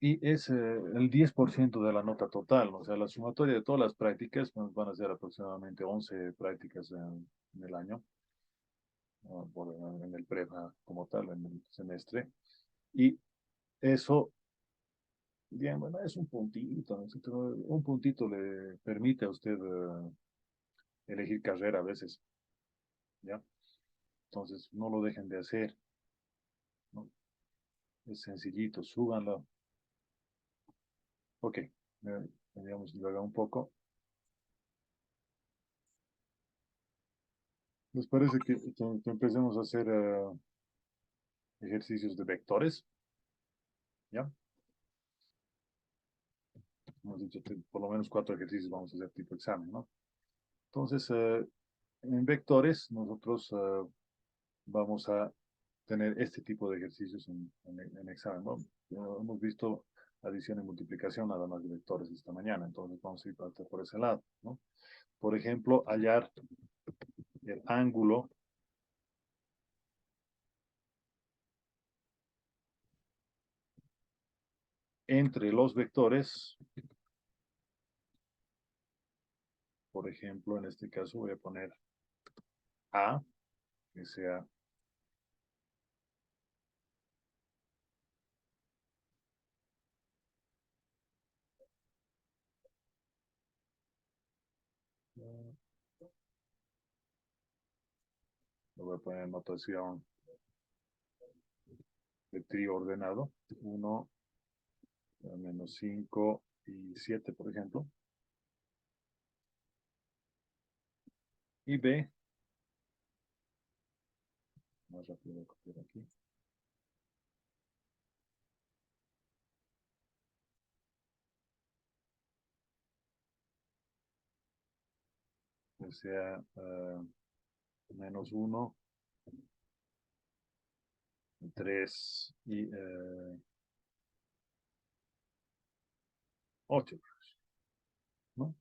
A: Y es el 10% de la nota total, ¿no? O sea, la sumatoria de todas las prácticas pues, van a ser aproximadamente 11 prácticas en el año, ¿no? En el prepa como tal, en el semestre. Y eso, bien, bueno, es un puntito, ¿no? Un puntito le permite a usted elegir carrera a veces, ¿ya? Entonces, no lo dejen de hacer, ¿no? Es sencillito, súbanlo. Ok, digamos, lo haga un poco. ¿Les parece que empecemos a hacer ejercicios de vectores? ¿Ya? Hemos dicho que por lo menos 4 ejercicios vamos a hacer tipo examen, ¿no? Entonces, En vectores, nosotros vamos a tener este tipo de ejercicios en examen, ¿no? Hemos visto adición y multiplicación nada más de vectores esta mañana, entonces vamos a ir por ese lado, ¿no? Por ejemplo, hallar el ángulo entre los vectores. Por ejemplo, en este caso voy a poner A, que sea lo voy a poner en notación de trío ordenado, 1, menos 5 y 7, por ejemplo. Y B, más rápido voy a copiar aquí, que sea menos 1, 3 y 8, ¿no?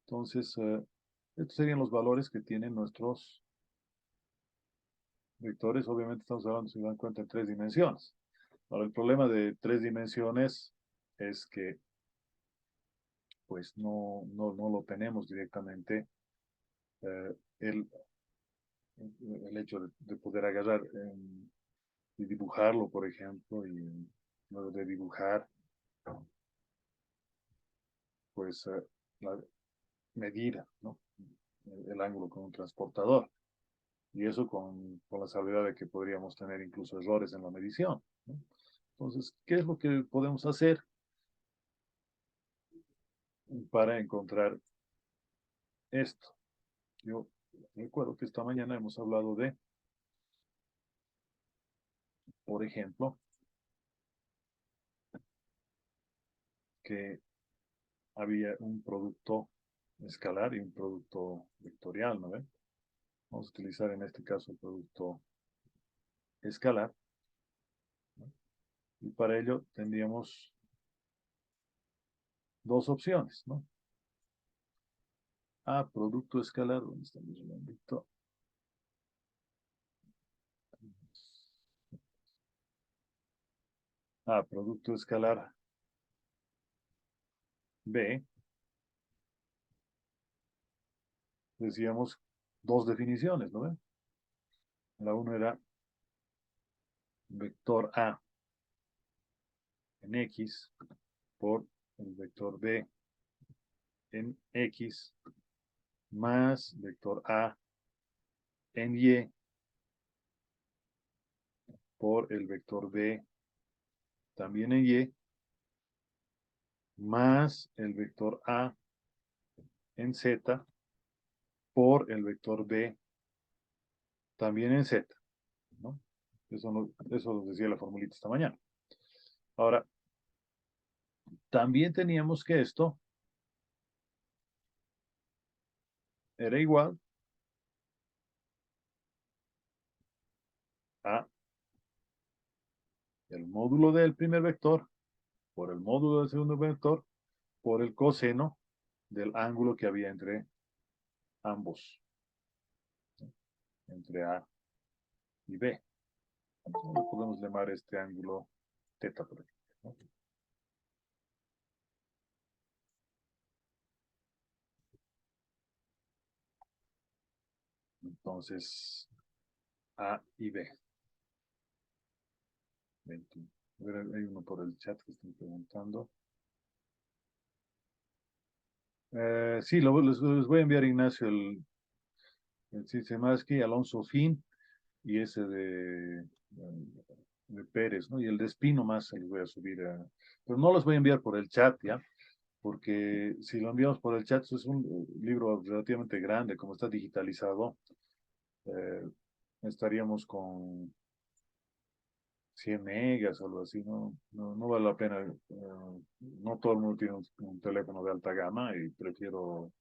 A: Entonces, estos serían los valores que tienen nuestros vectores. Obviamente estamos hablando, si se dan cuenta, en 3 dimensiones. Ahora, el problema de 3 dimensiones es que pues no lo tenemos directamente. Eh, el, el hecho de poder agarrar y dibujarlo, por ejemplo, y luego de dibujar, pues la, medir, ¿no? El ángulo con un transportador. Y eso con la salvedad de que podríamos tener incluso errores en la medición, ¿no? Entonces, ¿qué es lo que podemos hacer para encontrar esto? Yo recuerdo que esta mañana hemos hablado de, por ejemplo, que había un producto escalar y un producto vectorial, ¿no ven? Vamos a utilizar en este caso el producto escalar, ¿no? Y para ello tendríamos dos opciones, ¿no? A, producto escalar, ¿dónde está mi relambito? A, producto escalar B, decíamos dos definiciones, ¿no ven? La una era vector A en X por el vector B en X más vector A en Y por el vector B también en Y más el vector A en Z por el vector B también en Z, ¿no? Eso lo decía la formulita esta mañana. Ahora, también teníamos que esto era igual a el módulo del primer vector por el módulo del segundo vector por el coseno del ángulo que había entre ambos, ¿no? Entre A y B. Entonces, podemos llamar este ángulo teta, por ejemplo, ¿no? Entonces, A y B. 21. A ver, hay uno por el chat que están preguntando. Sí, les voy a enviar, Ignacio, el Sisemaski, Alonso Fin y ese de Pérez, ¿no? Y el de Espino más se los voy a subir. Pero no los voy a enviar por el chat, ¿ya? Porque si lo enviamos por el chat, es un libro relativamente grande, como está digitalizado, eh, estaríamos con 100 megas o algo así, no vale la pena. No todo el mundo tiene un teléfono de alta gama y prefiero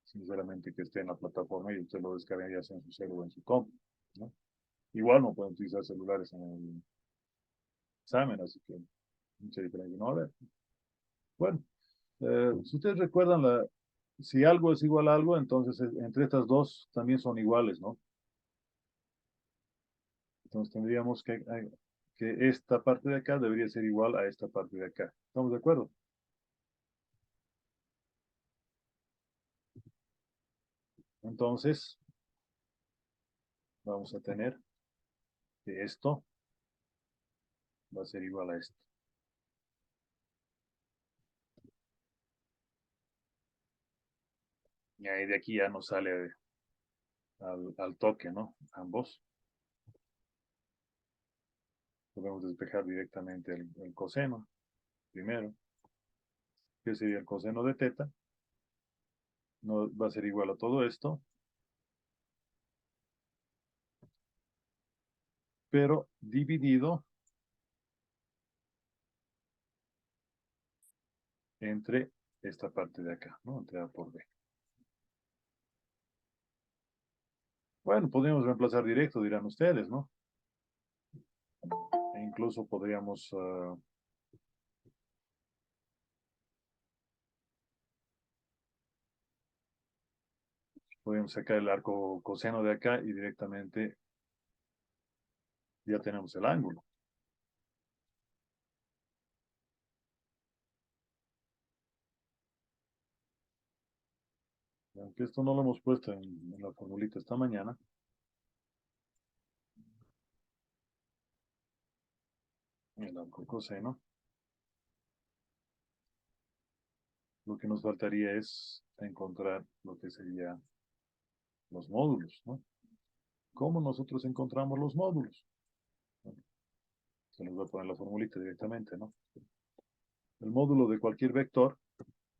A: sinceramente que esté en la plataforma y usted lo descarga ya sea en su celular o en su compu, ¿no? Igual no pueden utilizar celulares en el examen, así que mucha diferencia no va a haber. Bueno, si ustedes recuerdan, si algo es igual a algo, entonces entre estas dos también son iguales, ¿no? Entonces tendríamos que esta parte de acá debería ser igual a esta parte de acá. ¿Estamos de acuerdo? Entonces, vamos a tener que esto va a ser igual a esto. Y ahí de aquí ya nos sale al toque, ¿no? Ambos. Podemos despejar directamente el coseno primero. ¿Qué sería el coseno de teta? No, va a ser igual a todo esto, pero dividido entre esta parte de acá, ¿no? Entre A por B. Bueno, podríamos reemplazar directo, dirán ustedes, ¿no? E incluso podríamos sacar el arco coseno de acá y directamente ya tenemos el ángulo. Aunque esto no lo hemos puesto en la formulita esta mañana, el arco coseno, lo que nos faltaría es encontrar lo que serían los módulos, ¿no? ¿Cómo nosotros encontramos los módulos? Bueno, se nos va a poner la formulita directamente, ¿no? El módulo de cualquier vector,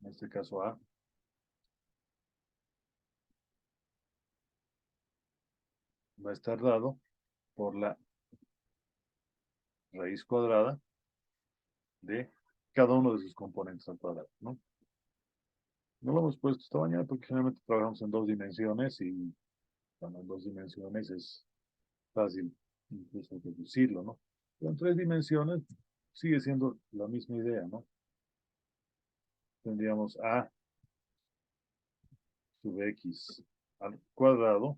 A: en este caso A, va a estar dado por la raíz cuadrada de cada uno de sus componentes al cuadrado, ¿no? No lo hemos puesto esta mañana porque generalmente trabajamos en dos dimensiones y bueno, en dos dimensiones es fácil incluso deducirlo, ¿no? Pero en tres dimensiones sigue siendo la misma idea, ¿no? Tendríamos A sub X al cuadrado,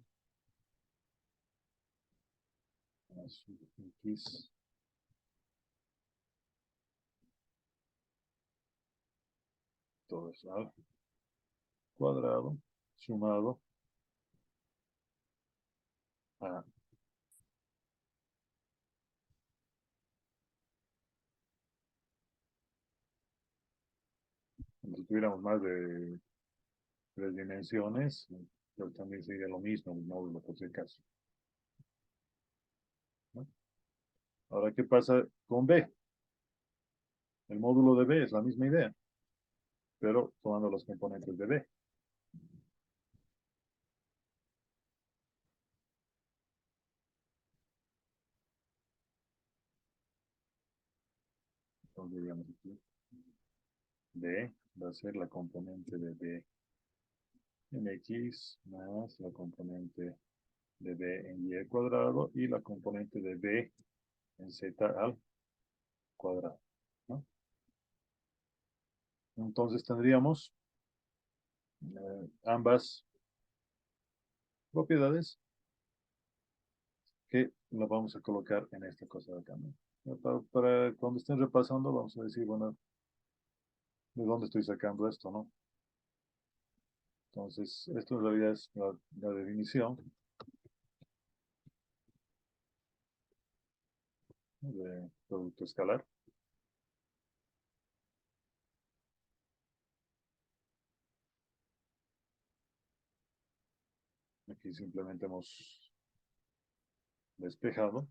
A: A sub X todo eso al cuadrado sumado a, si tuviéramos más de tres dimensiones, pero también sería lo mismo el módulo por si acaso, ¿no? Ahora, ¿qué pasa con B? El módulo de B es la misma idea, pero tomando los componentes de B. Entonces, digamos aquí, B va a ser la componente de B en X más la componente de B en Y al cuadrado y la componente de B en Z al cuadrado, ¿no? Entonces tendríamos ambas propiedades que las vamos a colocar en esta cosa de acá, ¿no? Para cuando estén repasando, vamos a decir, bueno, ¿de dónde estoy sacando esto, no? Entonces, esto en realidad es la definición de producto escalar. Aquí simplemente hemos despejado.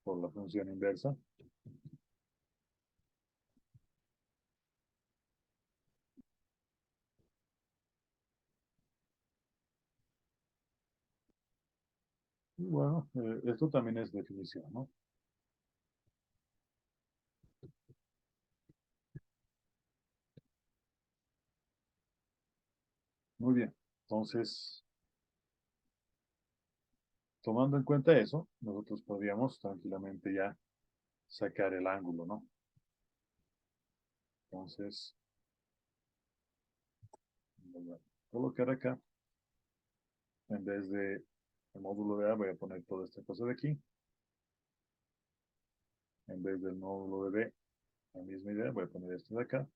A: Por la función inversa. Y bueno, esto también es definición, ¿no? Muy bien. Entonces, tomando en cuenta eso, nosotros podríamos tranquilamente ya sacar el ángulo, ¿no? Entonces, voy a colocar acá, en vez de el módulo de A, voy a poner toda esta cosa de aquí. En vez del módulo de B, la misma idea, voy a poner esto de acá.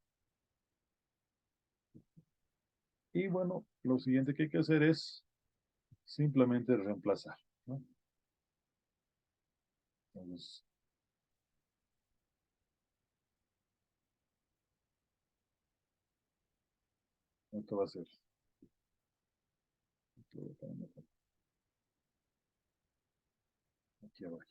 A: Y bueno, lo siguiente que hay que hacer es simplemente reemplazar, ¿no? Entonces, esto va a ser aquí abajo.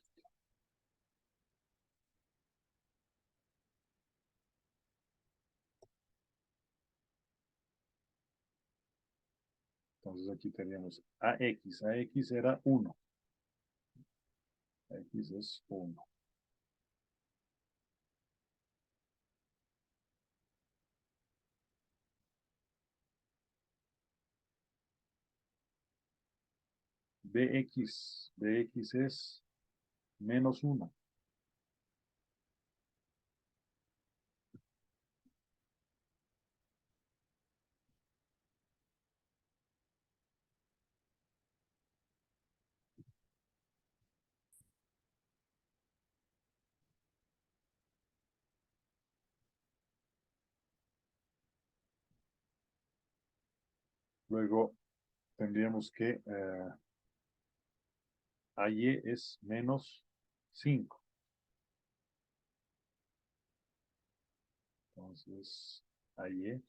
A: Entonces aquí teníamos AX. AX era 1. X es 1. BX. BX es menos 1. Luego tendríamos que AY es menos 5. Entonces, AY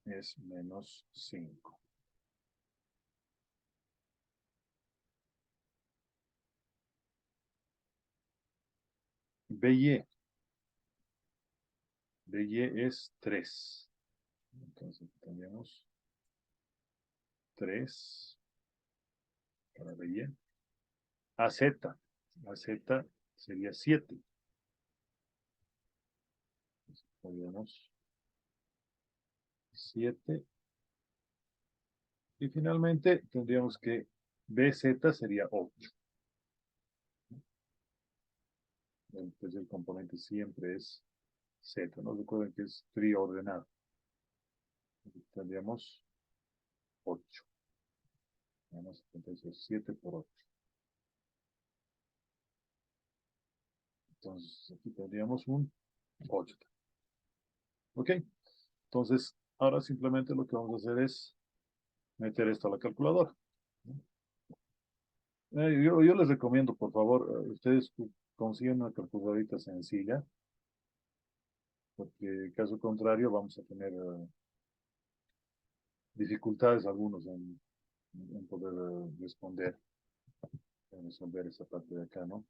A: es menos 5. BY. BY es 3. Entonces tendríamos 3 para BY. AZ. AZ sería 7. Podríamos 7. Y finalmente tendríamos que BZ sería 8. Entonces el componente siempre es Z. No recuerden que es triordenado. Tendríamos 8. Vamos a entonces 7 por 8. Entonces aquí tendríamos un 8. ¿Ok? Entonces ahora simplemente lo que vamos a hacer es meter esto a la calculadora. Yo les recomiendo, por favor, ustedes consigan una calculadorita sencilla, porque caso contrario vamos a tener dificultades algunos en poder responder, en resolver esa parte de acá, ¿no?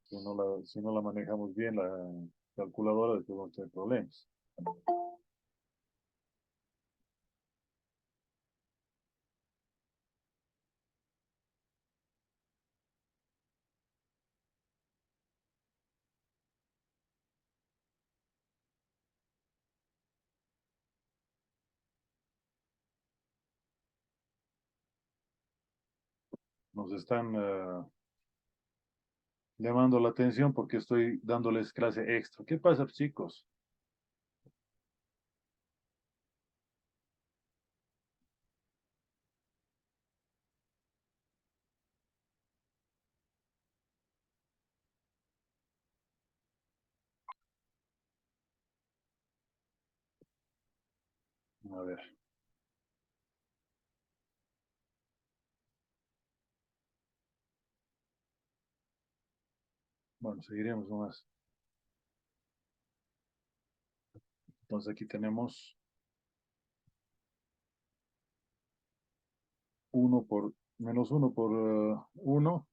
A: Si no la manejamos bien, la calculadora, después vamos a tener problemas. Nos están llamando la atención porque estoy dándoles clase extra. ¿Qué pasa, chicos? A ver, bueno, seguiremos nomás. Entonces aquí tenemos 1 por, menos 1 por 1,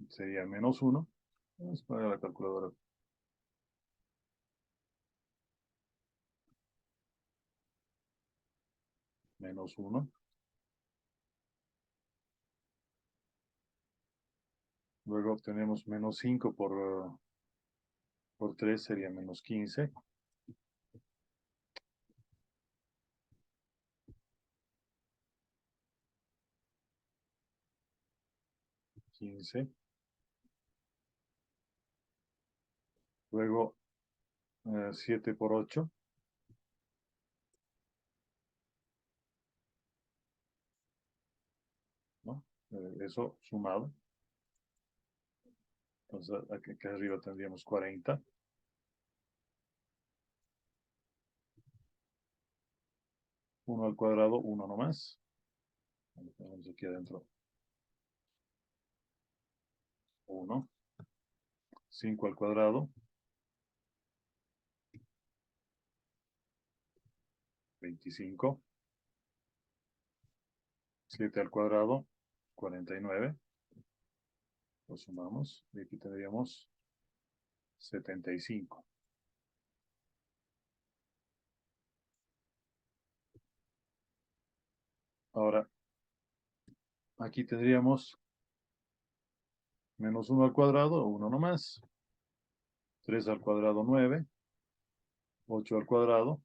A: sería menos 1. Vamos a poner la calculadora. Menos 1. Luego tenemos menos 5 por 3 sería menos 15. 15. Luego 7 por 8. ¿No? Eso sumado. Entonces aquí arriba tendríamos 40. 1 al cuadrado, 1 nomás. Tenemos aquí adentro 1. 5 al cuadrado, 25. 7 al cuadrado, 49. Lo sumamos y aquí tendríamos 75. Ahora, aquí tendríamos menos 1 al cuadrado, 1 nomás. 3 al cuadrado, 9. 8 al cuadrado.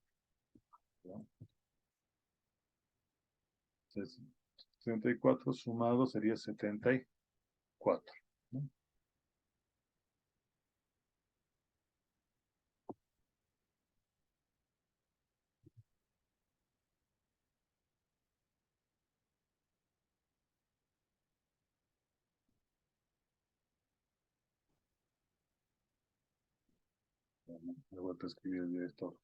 A: 64 sumado sería 74. ¿No? Me voy a escribir el director.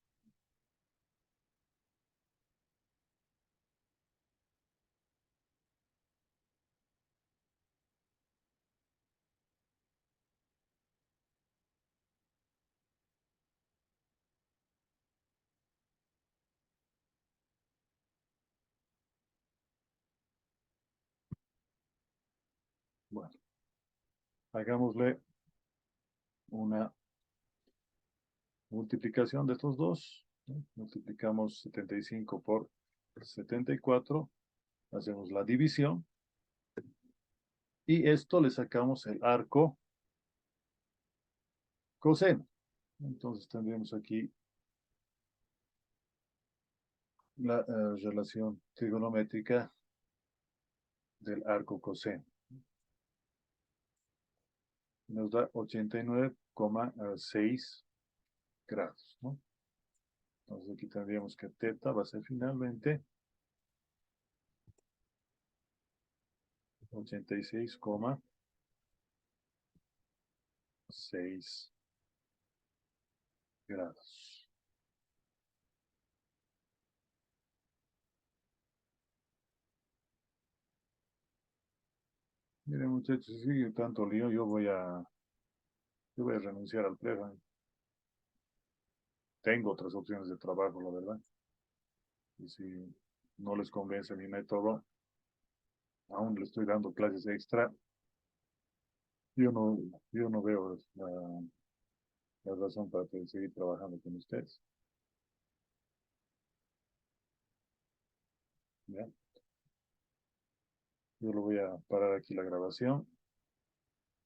A: Bueno, hagámosle una multiplicación de estos dos. ¿No? Multiplicamos 75 por 74. Hacemos la división. Y esto le sacamos el arco coseno. Entonces tendríamos aquí la relación trigonométrica del arco coseno. Nos da 89,6 grados, ¿no? Entonces aquí tendríamos que teta va a ser finalmente 86,6 grados. Miren muchachos, si sigue tanto lío, yo voy a renunciar al prepa. Tengo otras opciones de trabajo, la verdad. Y si no les convence mi método, aún le estoy dando clases extra. Yo no, yo no veo la razón para seguir trabajando con ustedes. ¿Ya? Yo lo voy a parar aquí la grabación.